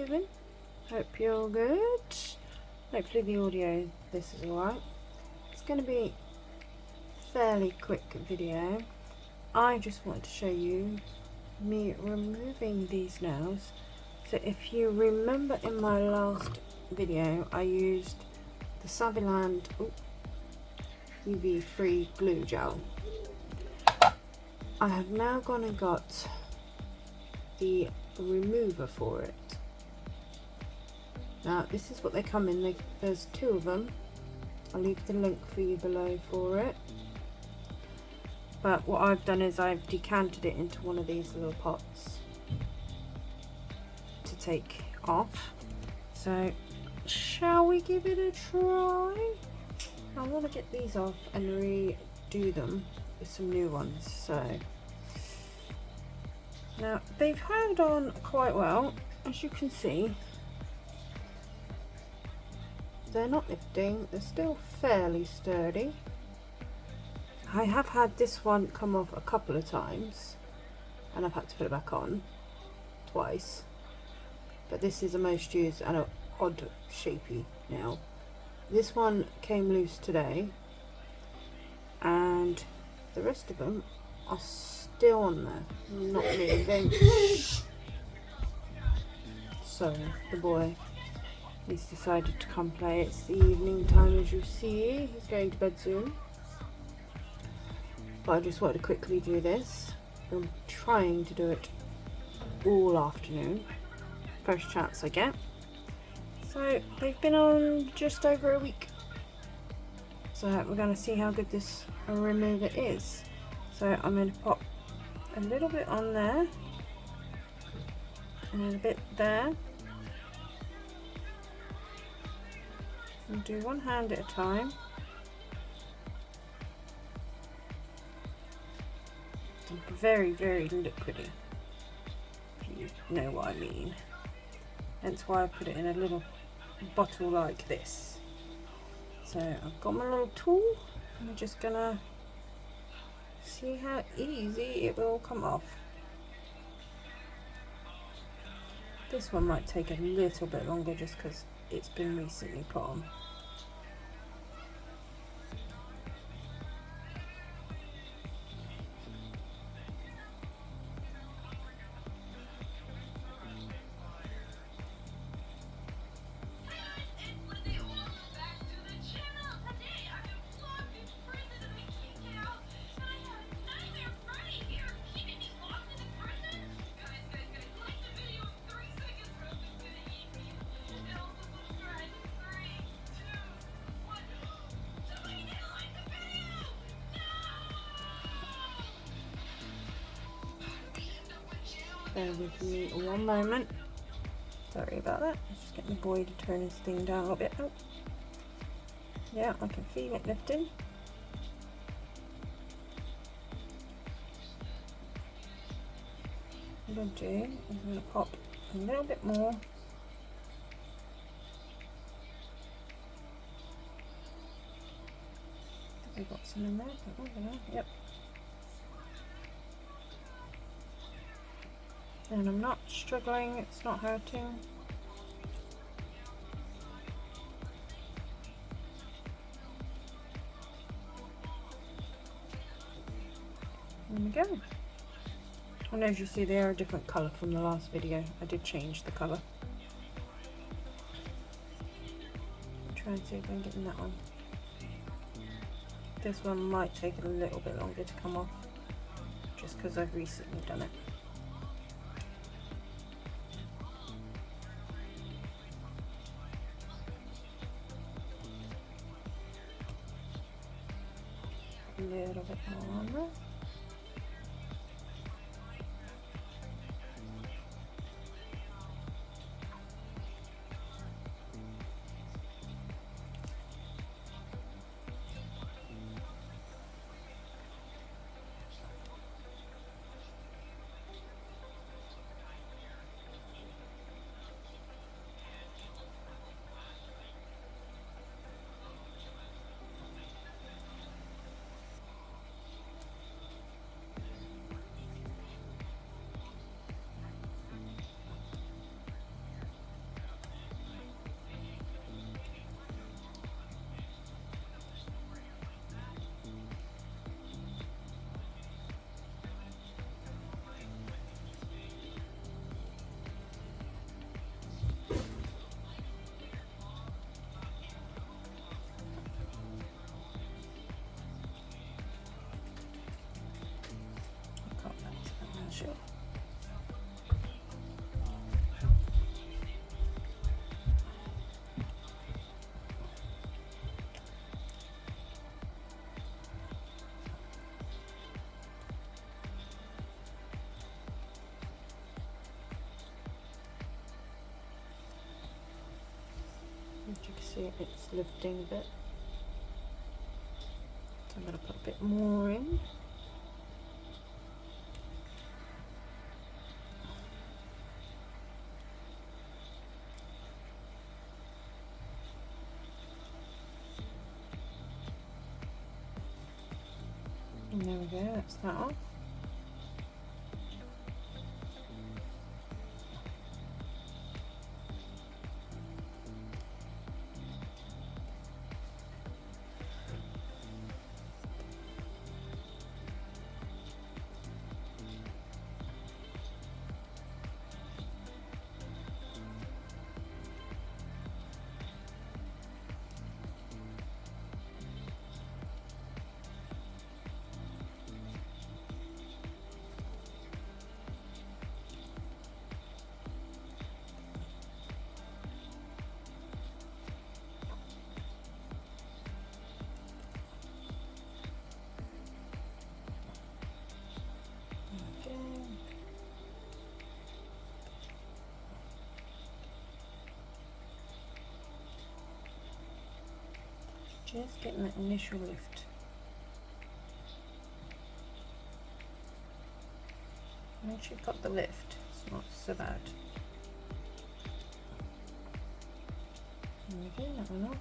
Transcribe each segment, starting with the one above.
doing? Hope you're good. Hopefully the audio, this is alright. It's going to be a fairly quick video. I just wanted to show you me removing these nails. So if you remember in my last video, I used the Saviland UV free glue gel. I have now gone and got the remover for it. Now this is what they come in. There's two of them. I'll leave the link for you below for it. But what I've done is I've decanted it into one of these little pots to take off. So shall we give it a try? I want to get these off and redo them with some new ones. So now they've held on quite well, as you can see. They're not lifting, they're still fairly sturdy. I have had this one come off a couple of times and I've had to put it back on twice, but this is a most used and an odd shapey nail. This one came loose today and the rest of them are still on there, not moving. So the boy, he's decided to come play. It's the evening time, as you see. He's going to bed soon. But I just wanted to quickly do this. I'm trying to do it all afternoon. First chance I get. So they've been on just over a week. So we're going to see how good this remover is. So I'm going to pop a little bit on there. And a bit there. And do one hand at a time. Very, very liquidy, if you know what I mean. Hence why I put it in a little bottle like this. So I've got my little tool. I'm just gonna see how easy it will come off. This one might take a little bit longer just because it's been recently put on. Bear with me one moment. Sorry about that. Just getting the boy to turn his thing down a little bit. Oh. Yeah, I can feel it lifting. What I'm going to do is I'm going to pop a little bit more. I think we've got some in there. Yep. And I'm not struggling, it's not hurting. There we go. And as you see, they are a different colour from the last video. I did change the colour. Try and see if I can get in that one. This one might take a little bit longer to come off, just because I've recently done it. A little bit more on there. see it's lifting a bit. So I'm going to put a bit more in. And there we go, that's that off. Just getting that initial lift. Once you've got the lift, it's not so bad. There we go, that one off.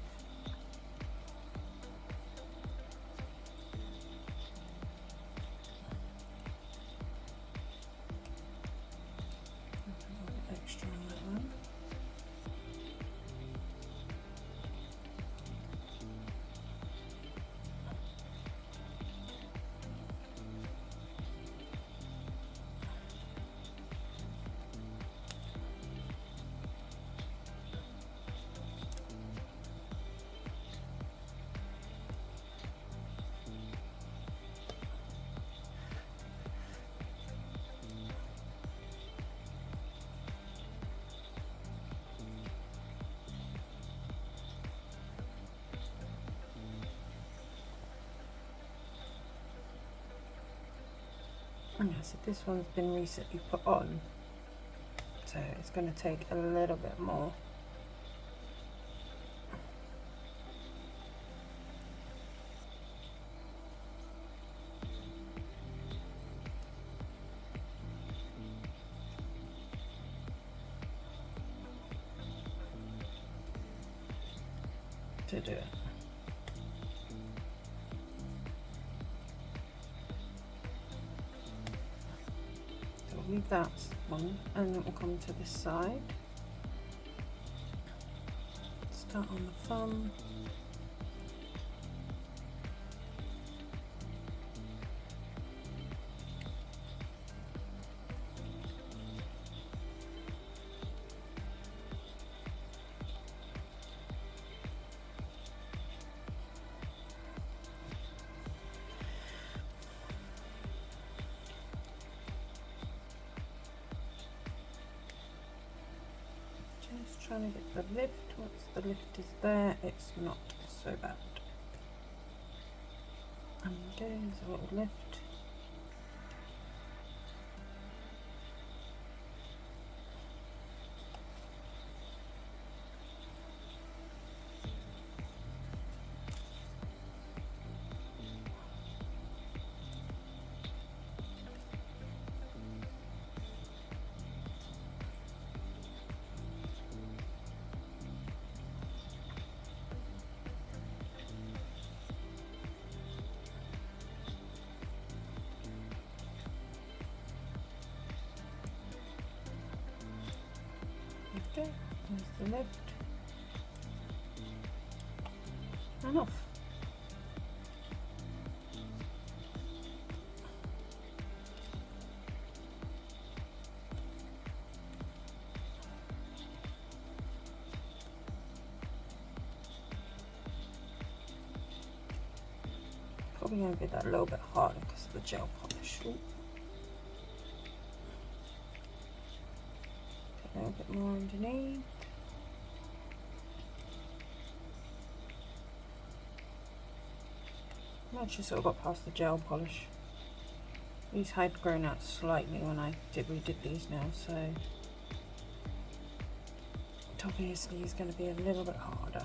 A little bit extra on that one. Yeah, so this one's been recently put on, so it's going to take a little bit more. To do it. Leave that one, and then we'll come to this side. Start on the thumb. Trying to get the lift. Once the lift is there, it's not so bad. And there's a little lift. Okay, there's the lift. And off. Probably going to be that a little bit harder because of the gel polish. Ooh. A little bit more underneath. I actually sort of got past the gel polish. These had grown out slightly when I redid these now, so it obviously is going to be a little bit harder.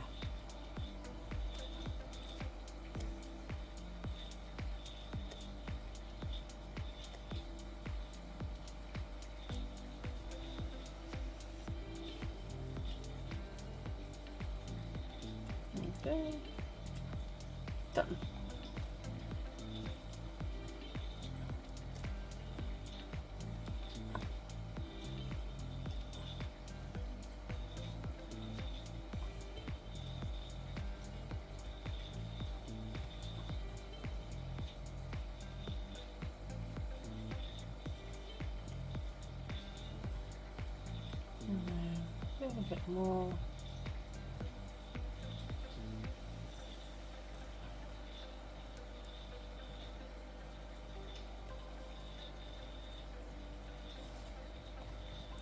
go. Done. A little bit more.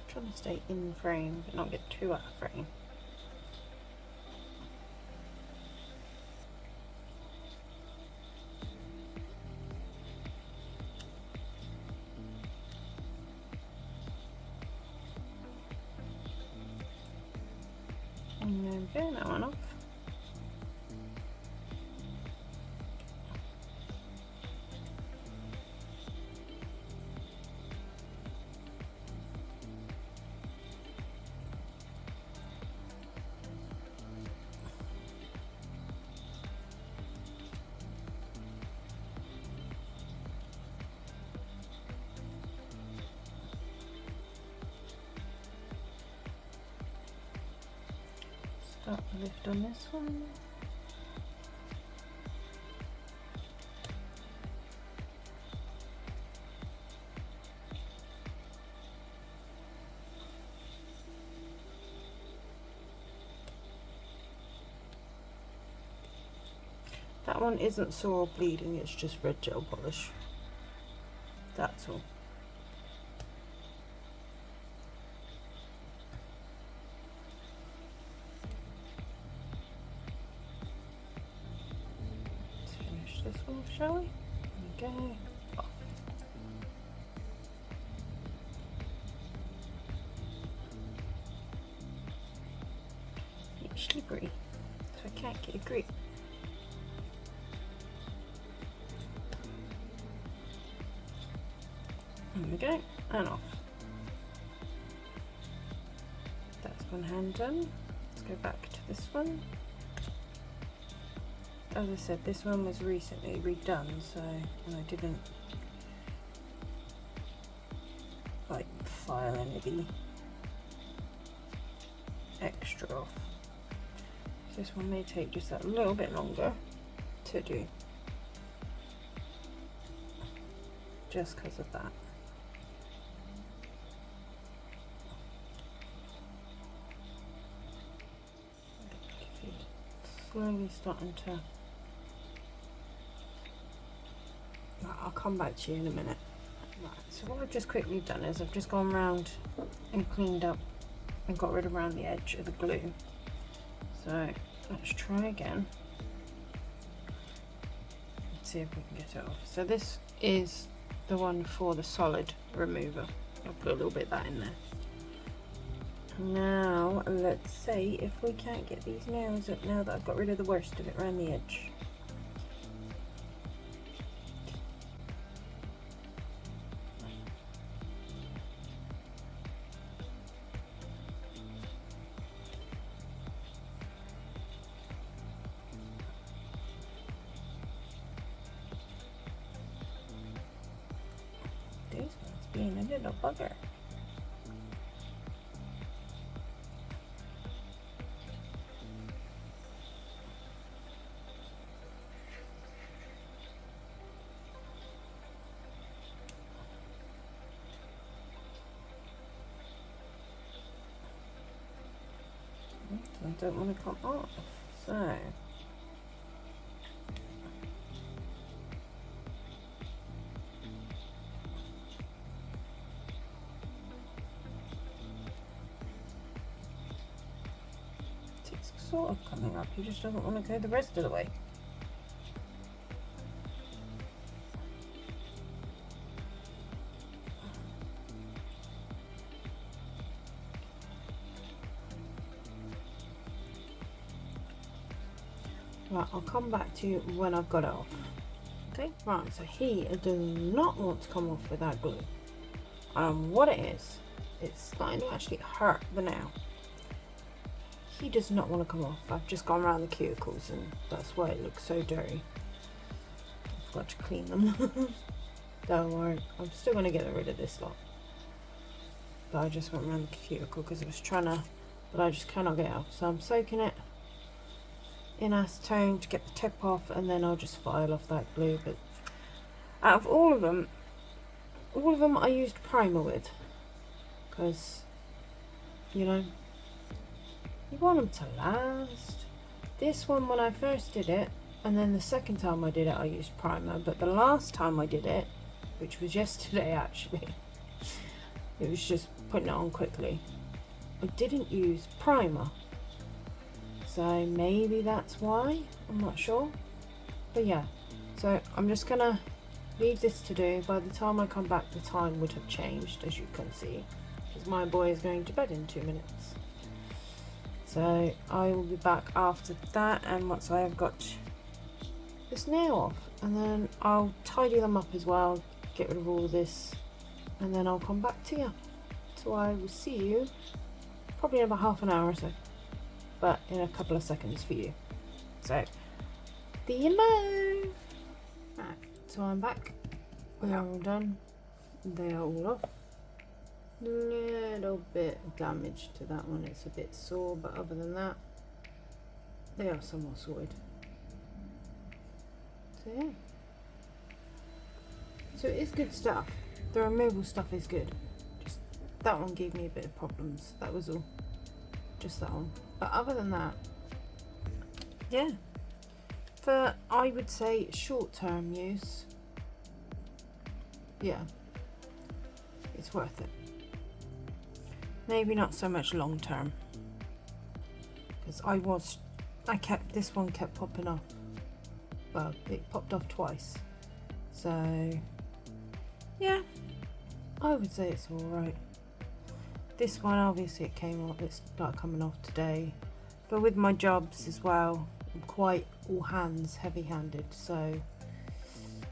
Trying to stay in frame but not get too out of frame. And then burn that one off. Start the lift on this one. That one isn't sore or bleeding, it's just red gel polish. That's all. This one, shall we? There we go. Oh. It's slippery, so I can't get a grip. There we go, and off. That's one hand done. Let's go back to this one. As I said, this one was recently redone, so and I didn't like file any of the extra off. So this one may take just a little bit longer to do, just because of that. Slowly starting to. I'll come back to you in a minute. Right, so what I've just quickly done is I've just gone round and cleaned up and got rid of around the edge of the glue. So let's try again. Let's see if we can get it off. So this is the one for the solid remover. I'll put a little bit of that in there. Now let's see if we can't get these nails up now that I've got rid of the worst of it around the edge. This one's being a little bugger. I don't want to come off, so it's sort of coming up, he just doesn't want to go the rest of the way. Right, I'll come back to you when I've got it off. Okay, right, so he does not want to come off without glue. What it is, it's starting to actually hurt the nail. he does not want to come off. I've just gone around the cuticles and that's why it looks so dirty. I've got to clean them. Don't worry, I'm still going to get rid of this lot. But I just went around the cuticle because I was trying to, but I just cannot get out. So I'm soaking it in acetone to get the tip off, and then I'll just file off that glue. But out of all of them I used primer with, because, you know, you want them to last. This one, when I first did it, and then the second time I did it, I used primer. But the last time I did it, which was yesterday actually, it was just putting it on quickly, I didn't use primer. So maybe that's why, I'm not sure. But yeah, so I'm just gonna leave this to do. By the time I come back, the time would have changed, as you can see, because my boy is going to bed in 2 minutes. So I will be back after that, and once I have got this nail off, and then I'll tidy them up as well, get rid of all this, and then I'll come back to you. So I will see you probably in about half an hour or so, but in a couple of seconds for you. So, see you now. Right, so I'm back. We are all done. They are all off. Little bit of damage to that one. It's a bit sore, but other than that, they are somewhat sorted. So yeah. So it is good stuff. The removal stuff is good. Just that one gave me a bit of problems. That was all. Just that one. But other than that, yeah. For, I would say, short-term use, yeah, it's worth it. Maybe not so much long-term, because this one kept popping off. Well, it popped off twice. So, yeah, I would say it's alright. This one, obviously it came off, it started coming off today. But with my jobs as well, I'm quite all hands, heavy-handed, so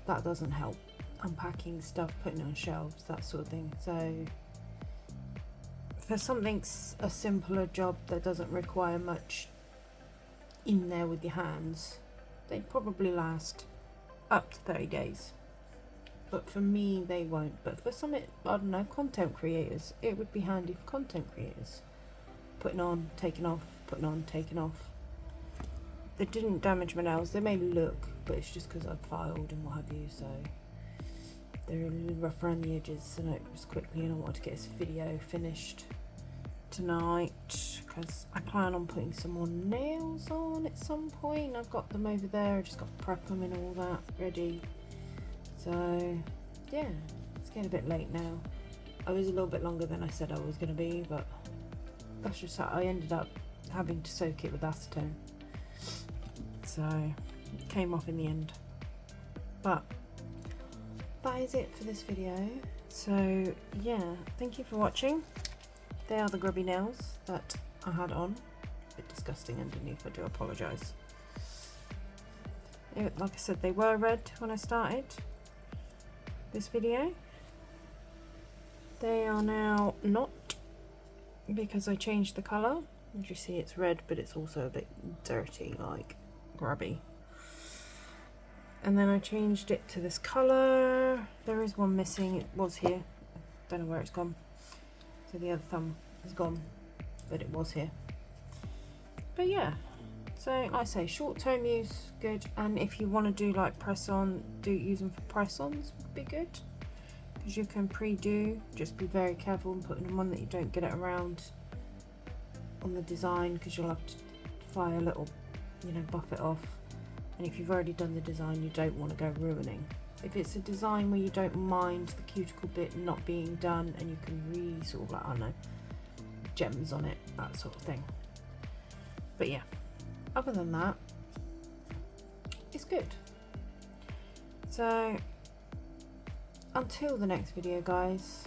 that doesn't help. Unpacking stuff, putting it on shelves, that sort of thing. So for something, a simpler job that doesn't require much in there with your hands, they probably last up to 30 days. But for me, they won't. But for some, I don't know, content creators, it would be handy for content creators. Putting on, taking off, putting on, taking off. They didn't damage my nails. They may look, but it's just because I've filed and what have you, so they're a little rough around the edges. So it was quickly, and I wanted to get this video finished tonight because I plan on putting some more nails on at some point. I've got them over there. I just got to prep them and all that ready. So yeah, it's getting a bit late now. I was a little bit longer than I said I was going to be, but that's just how I ended up having to soak it with acetone. So it came off in the end. But that is it for this video. So yeah, thank you for watching. They are the grubby nails that I had on. A bit disgusting underneath, I do apologise. Like I said, they were red when I started this video. They are now not, because I changed the colour. As you see, it's red, but it's also a bit dirty, like grubby. And then I changed it to this colour. There is one missing. It was here. Don't know where it's gone. So the other thumb is gone, but it was here. But yeah, so like I say, short-term use, good. And if you want to do like press-on, use them for press-ons would be good, because you can pre-do. Just be very careful in putting them on that you don't get it around on the design, because you'll have to fire a little, you know, buff it off. And if you've already done the design, you don't want to go ruining. If it's a design where you don't mind the cuticle bit not being done, and you can really sort of like, I don't know, gems on it, that sort of thing. But yeah, other than that, it's good. So until the next video, guys,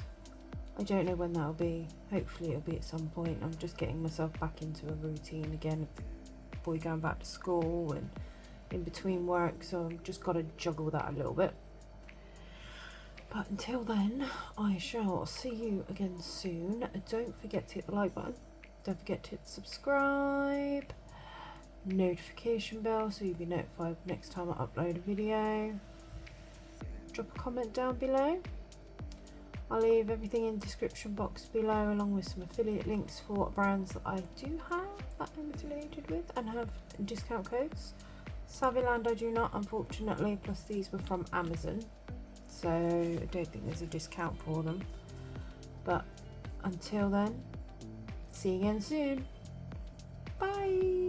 I don't know when that'll be. Hopefully it'll be at some point. I'm just getting myself back into a routine again, of the boy going back to school and in between work, so I've just got to juggle that a little bit. But until then, I shall see you again soon. Don't forget to hit the like button, Don't forget to hit subscribe, notification bell so you'll be notified next time I upload a video. Drop a comment down below. I'll leave everything in the description box below along with some affiliate links for brands that I do have that I'm affiliated with and have discount codes. Saviland I do not, unfortunately, plus these were from Amazon, so I don't think there's a discount for them. But until then, see you again soon. Bye!